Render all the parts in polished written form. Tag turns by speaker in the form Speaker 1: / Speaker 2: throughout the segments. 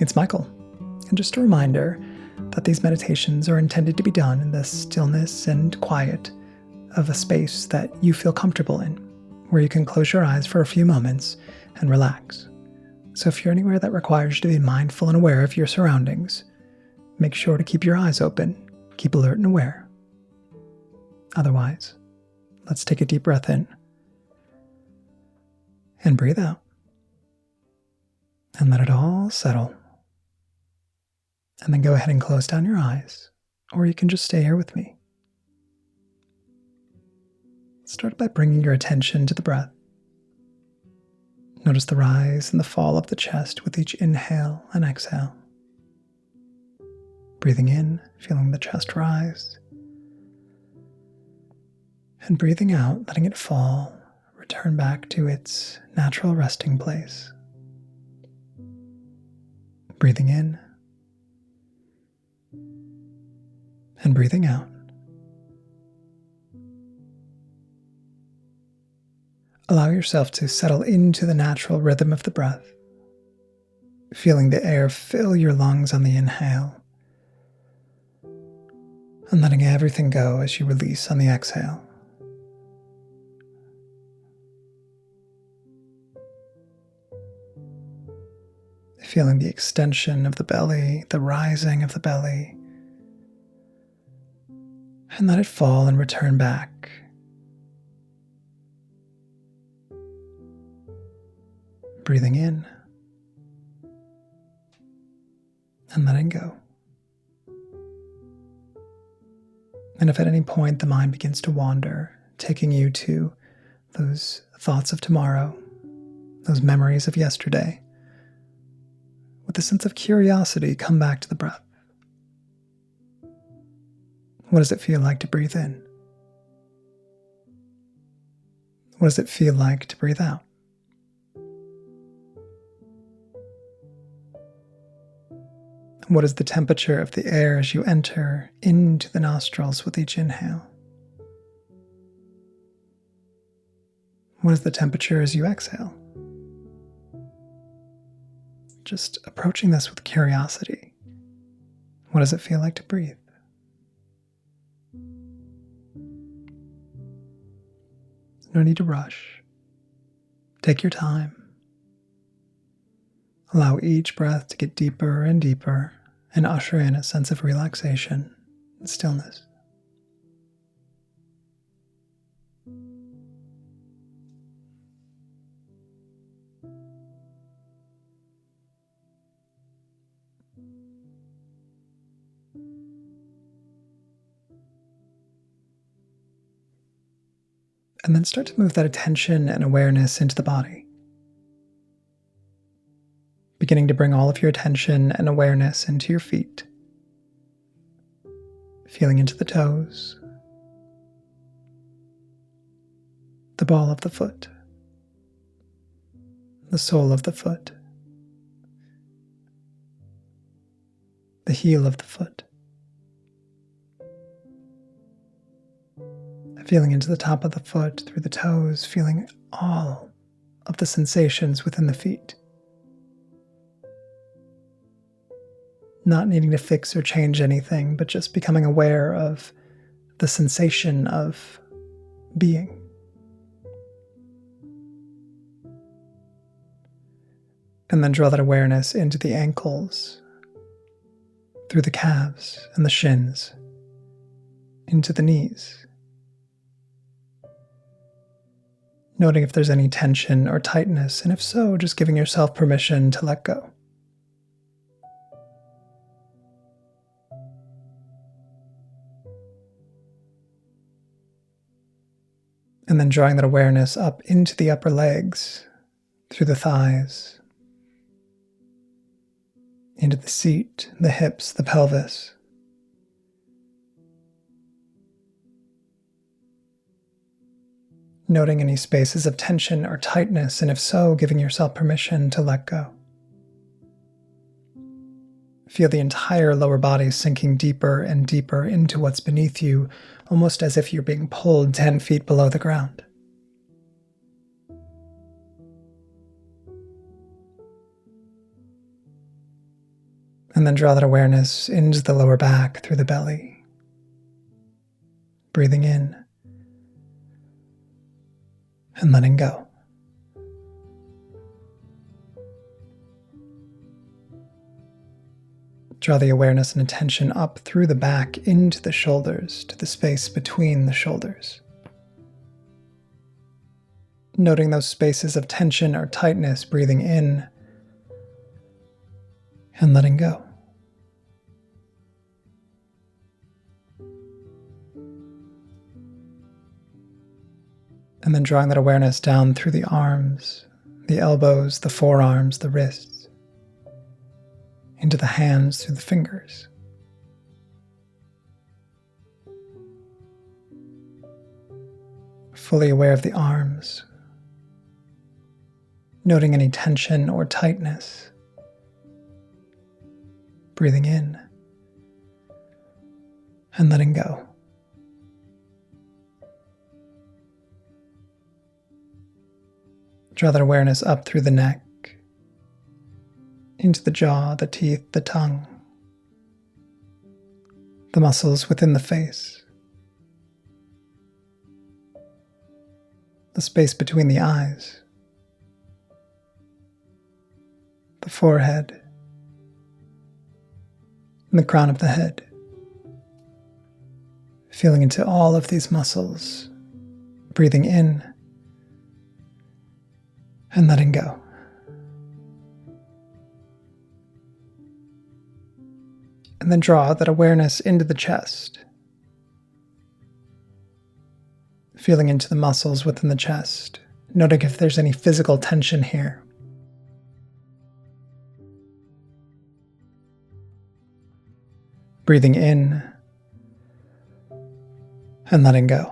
Speaker 1: It's Michael, and just a reminder that these meditations are intended to be done in the stillness and quiet of a space that you feel comfortable in, where you can close your eyes for a few moments and relax. So if you're anywhere that requires you to be mindful and aware of your surroundings, make sure to keep your eyes open, keep alert and aware. Otherwise, let's take a deep breath in and breathe out and let it all settle. And then go ahead and close down your eyes, or you can just stay here with me. Start by bringing your attention to the breath. Notice the rise and the fall of the chest with each inhale and exhale. Breathing in, feeling the chest rise. And breathing out, letting it fall, return back to its natural resting place. Breathing in and breathing out. Allow yourself to settle into the natural rhythm of the breath, feeling the air fill your lungs on the inhale, and letting everything go as you release on the exhale. Feeling the extension of the belly, the rising of the belly, and let it fall and return back. Breathing in and letting go. And if at any point the mind begins to wander, taking you to those thoughts of tomorrow, those memories of yesterday, with a sense of curiosity, come back to the breath. What does it feel like to breathe in? What does it feel like to breathe out? What is the temperature of the air as you enter into the nostrils with each inhale? What is the temperature as you exhale? Just approaching this with curiosity. What does it feel like to breathe? No need to rush. Take your time. Allow each breath to get deeper and deeper and usher in a sense of relaxation and stillness. And then start to move that attention and awareness into the body. Beginning to bring all of your attention and awareness into your feet. Feeling into the toes, the ball of the foot, the sole of the foot, the heel of the foot. Feeling into the top of the foot, through the toes, feeling all of the sensations within the feet. Not needing to fix or change anything, but just becoming aware of the sensation of being. And then draw that awareness into the ankles, through the calves and the shins, into the knees. Noting if there's any tension or tightness, and if so, just giving yourself permission to let go. And then drawing that awareness up into the upper legs, through the thighs, into the seat, the hips, the pelvis. Noting any spaces of tension or tightness, and if so, giving yourself permission to let go. Feel the entire lower body sinking deeper and deeper into what's beneath you, almost as if you're being pulled 10 feet below the ground. And then draw that awareness into the lower back through the belly. Breathing in and letting go. Draw the awareness and attention up through the back into the shoulders to the space between the shoulders. Noting those spaces of tension or tightness, breathing in and letting go. And then drawing that awareness down through the arms, the elbows, the forearms, the wrists, into the hands through the fingers. Fully aware of the arms, noting any tension or tightness. Breathing in and letting go. Draw that awareness up through the neck, into the jaw, the teeth, the tongue, the muscles within the face, the space between the eyes, the forehead, and the crown of the head. Feeling into all of these muscles, breathing in and letting go. And then draw that awareness into the chest, feeling into the muscles within the chest, noting if there's any physical tension here. Breathing in and letting go.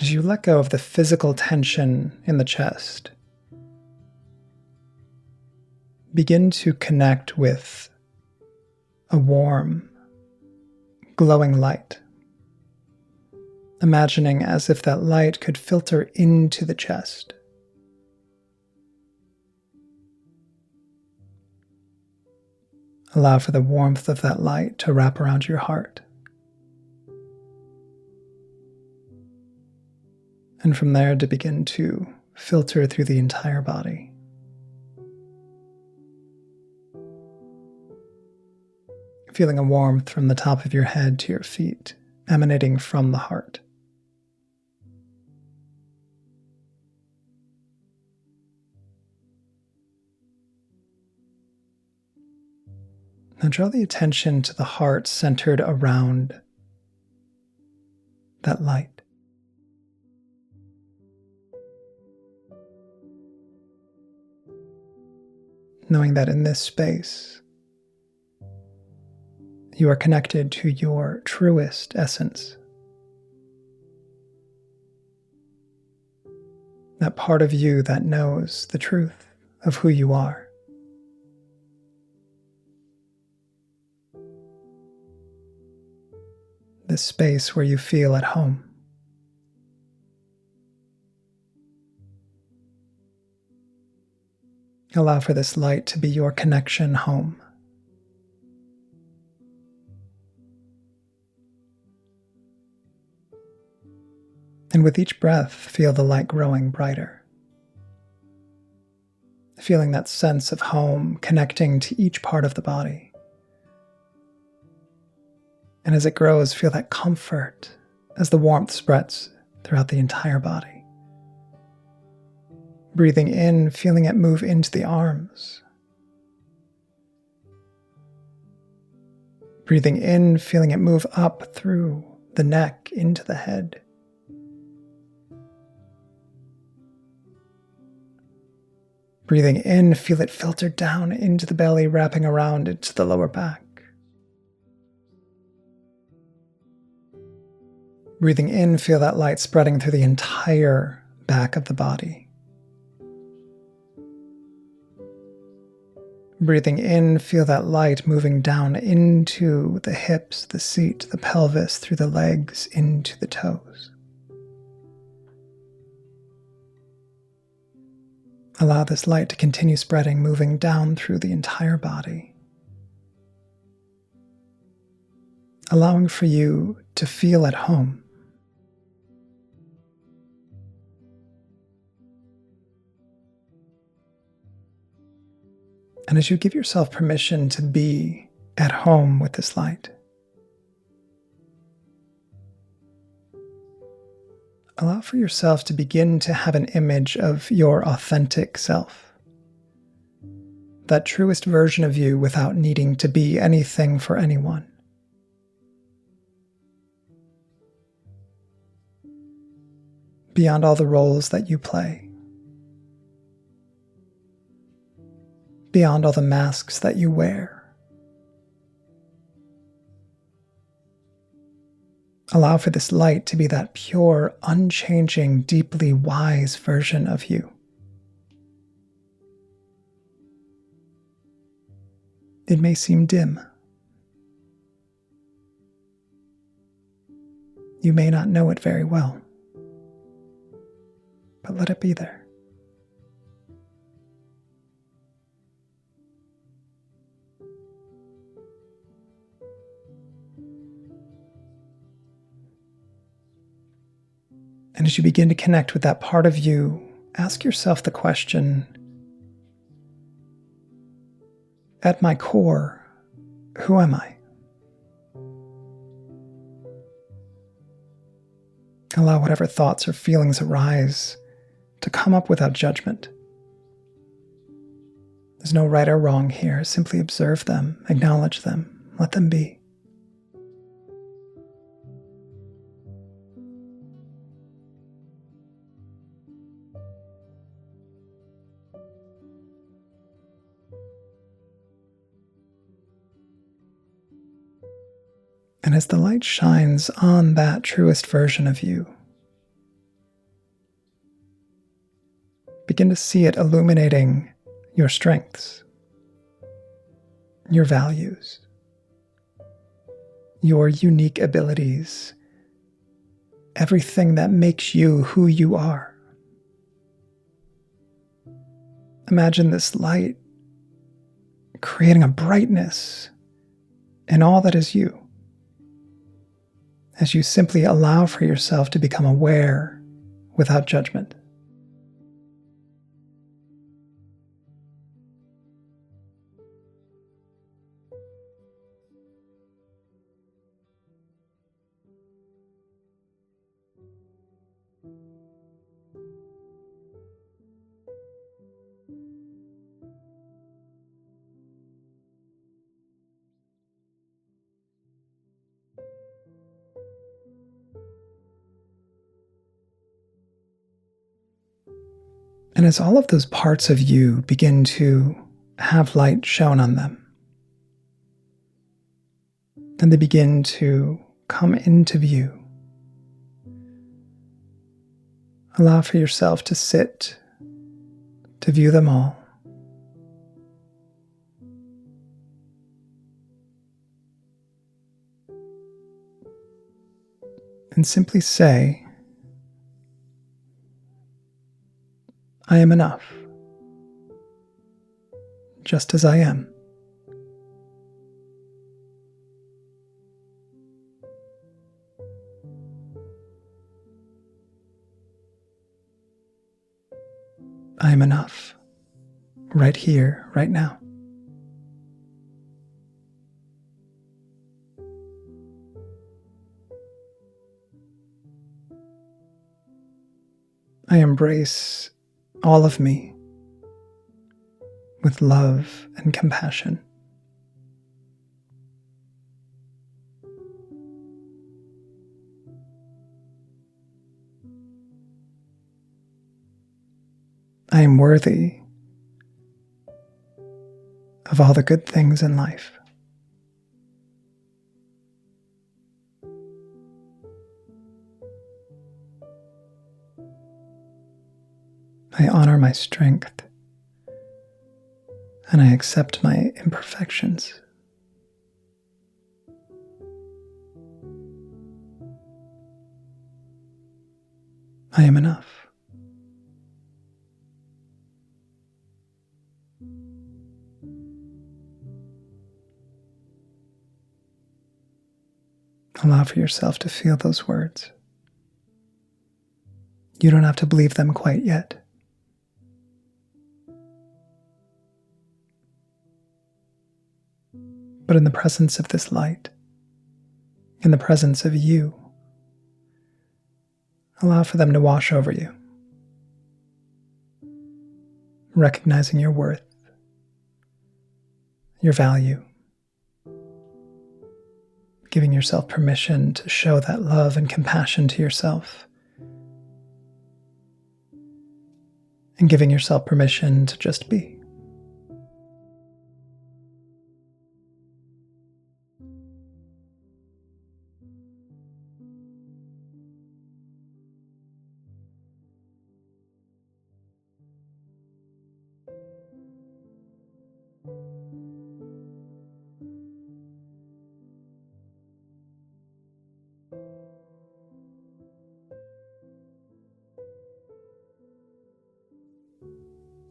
Speaker 1: As you let go of the physical tension in the chest, begin to connect with a warm, glowing light, imagining as if that light could filter into the chest. Allow for the warmth of that light to wrap around your heart. And from there to begin to filter through the entire body. Feeling a warmth from the top of your head to your feet, emanating from the heart. Now draw the attention to the heart centered around that light. Knowing that in this space, you are connected to your truest essence. That part of you that knows the truth of who you are. This space where you feel at home. Allow for this light to be your connection home. And with each breath, feel the light growing brighter. Feeling that sense of home connecting to each part of the body. And as it grows, feel that comfort as the warmth spreads throughout the entire body. Breathing in, feeling it move into the arms. Breathing in, feeling it move up through the neck into the head. Breathing in, feel it filter down into the belly, wrapping around into the lower back. Breathing in, feel that light spreading through the entire back of the body. Breathing in, feel that light moving down into the hips, the seat, the pelvis, through the legs, into the toes. Allow this light to continue spreading, moving down through the entire body, allowing for you to feel at home. And as you give yourself permission to be at home with this light, allow for yourself to begin to have an image of your authentic self, that truest version of you without needing to be anything for anyone. Beyond all the roles that you play, beyond all the masks that you wear. Allow for this light to be that pure, unchanging, deeply wise version of you. It may seem dim. You may not know it very well, but let it be there. And as you begin to connect with that part of you, ask yourself the question, at my core, who am I? Allow whatever thoughts or feelings arise to come up without judgment. There's no right or wrong here. Simply observe them, acknowledge them, let them be. And as the light shines on that truest version of you, begin to see it illuminating your strengths, your values, your unique abilities, everything that makes you who you are. Imagine this light creating a brightness in all that is you, as you simply allow for yourself to become aware without judgment. And as all of those parts of you begin to have light shone on them, and they begin to come into view, allow for yourself to sit, to view them all. And simply say, I am enough, just as I am. I am enough, right here, right now. I embrace all of me with love and compassion. I am worthy of all the good things in life. I honor my strength, and I accept my imperfections. I am enough. Allow for yourself to feel those words. You don't have to believe them quite yet. But in the presence of this light, in the presence of you, allow for them to wash over you, recognizing your worth, your value, giving yourself permission to show that love and compassion to yourself, and giving yourself permission to just be.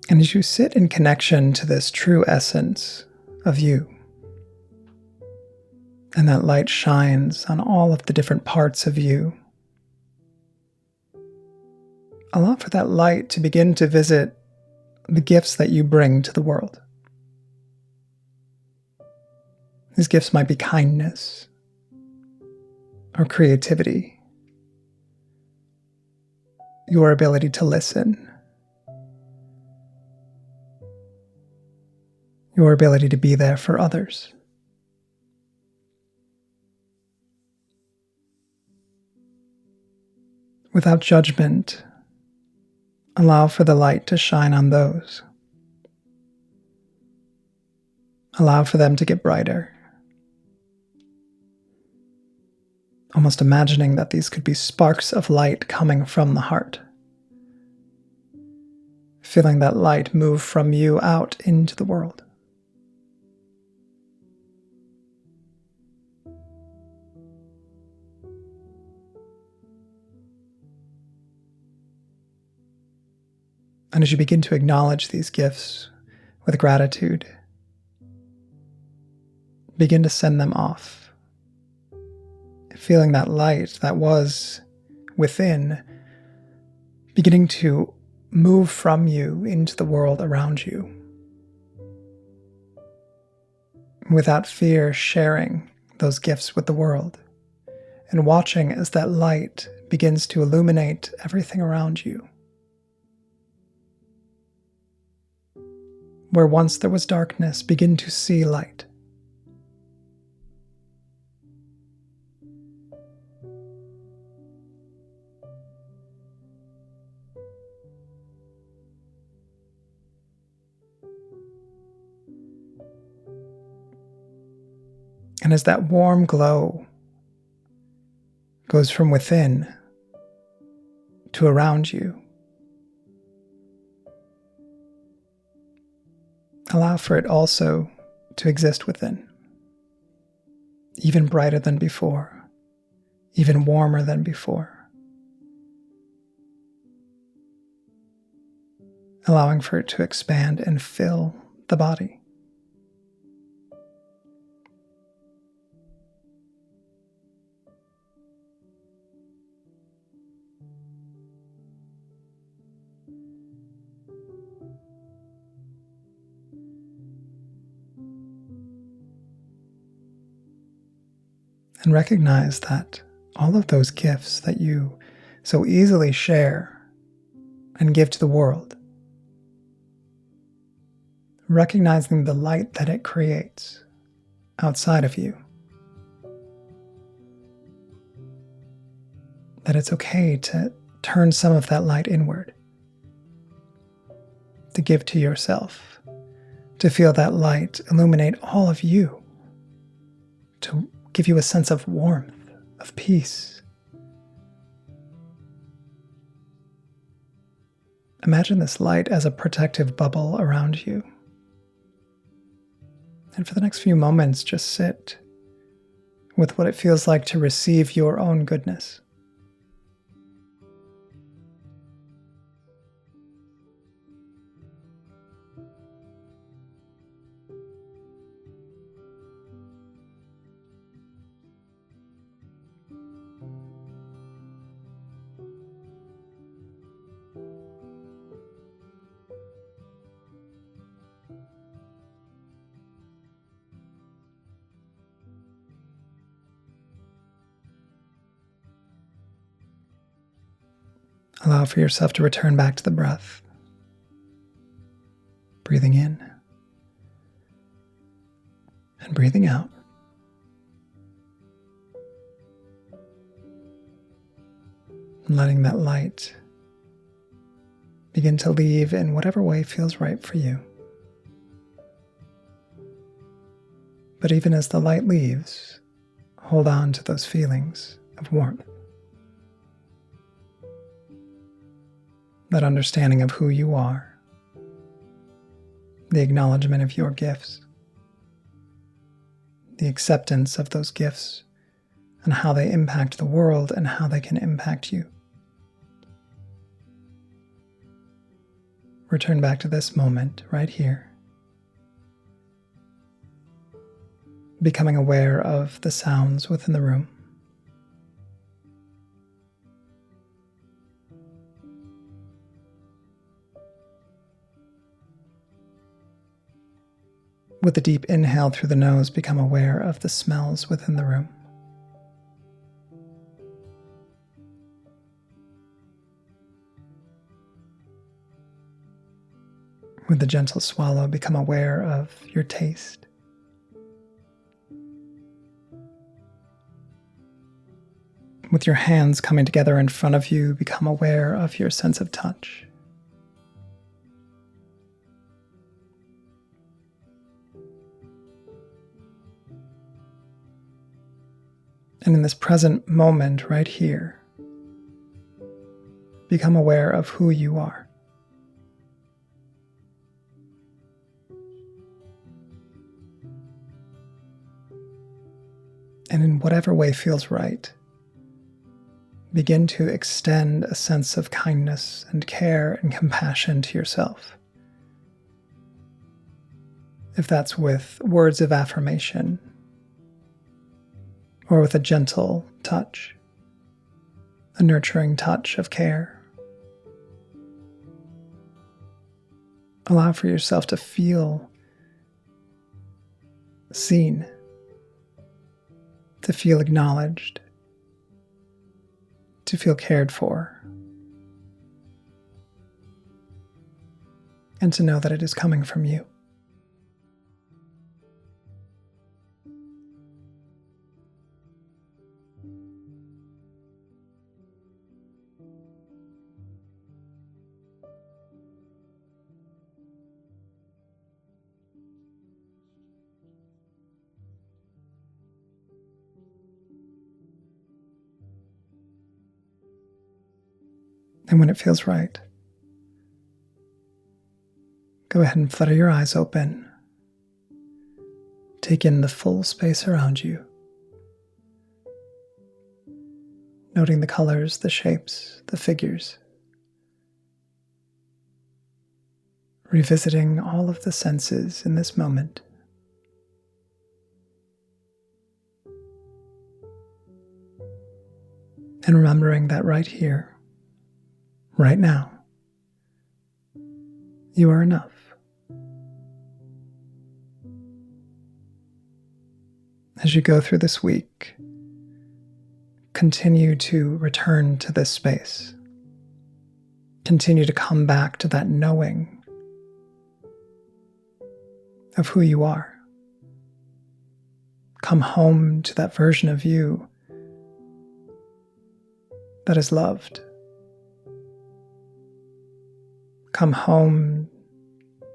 Speaker 1: And as you sit in connection to this true essence of you, and that light shines on all of the different parts of you, allow for that light to begin to visit the gifts that you bring to the world. These gifts might be kindness, or creativity, your ability to listen, your ability to be there for others. Without judgment, allow for the light to shine on those. Allow for them to get brighter. Almost imagining that these could be sparks of light coming from the heart. Feeling that light move from you out into the world. And as you begin to acknowledge these gifts with gratitude, begin to send them off. Feeling that light that was within, beginning to move from you into the world around you. Without fear, sharing those gifts with the world, and watching as that light begins to illuminate everything around you. Where once there was darkness, begin to see light. And as that warm glow goes from within to around you, allow for it also to exist within, even brighter than before, even warmer than before. Allowing for it to expand and fill the body. And recognize that all of those gifts that you so easily share and give to the world, recognizing the light that it creates outside of you, that it's okay to turn some of that light inward, to give to yourself, to feel that light illuminate all of you, to give you a sense of warmth, of peace. Imagine this light as a protective bubble around you. And for the next few moments, just sit with what it feels like to receive your own goodness. Allow for yourself to return back to the breath. Breathing in and breathing out. And letting that light begin to leave in whatever way feels right for you. But even as the light leaves, hold on to those feelings of warmth. That understanding of who you are, the acknowledgement of your gifts, the acceptance of those gifts and how they impact the world and how they can impact you. Return back to this moment right here, becoming aware of the sounds within the room. With a deep inhale through the nose, become aware of the smells within the room. With a gentle swallow, become aware of your taste. With your hands coming together in front of you, become aware of your sense of touch. And in this present moment right here, become aware of who you are. And in whatever way feels right, begin to extend a sense of kindness and care and compassion to yourself. If that's with words of affirmation, or with a gentle touch, a nurturing touch of care. Allow for yourself to feel seen, to feel acknowledged, to feel cared for, and to know that it is coming from you. And when it feels right, go ahead and flutter your eyes open. Take in the full space around you, noting the colors, the shapes, the figures, revisiting all of the senses in this moment. And remembering that right here, right now, you are enough. As you go through this week, continue to return to this space. Continue to come back to that knowing of who you are. Come home to that version of you that is loved. Come home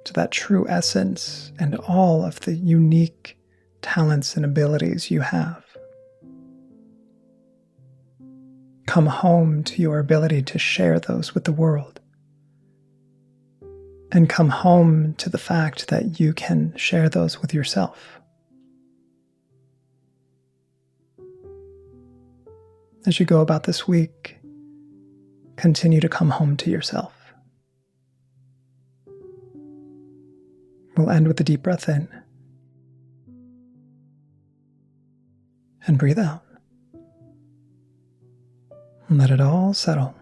Speaker 1: to that true essence and all of the unique talents and abilities you have. Come home to your ability to share those with the world. And come home to the fact that you can share those with yourself. As you go about this week, continue to come home to yourself. We'll end with a deep breath in. And breathe out. And let it all settle.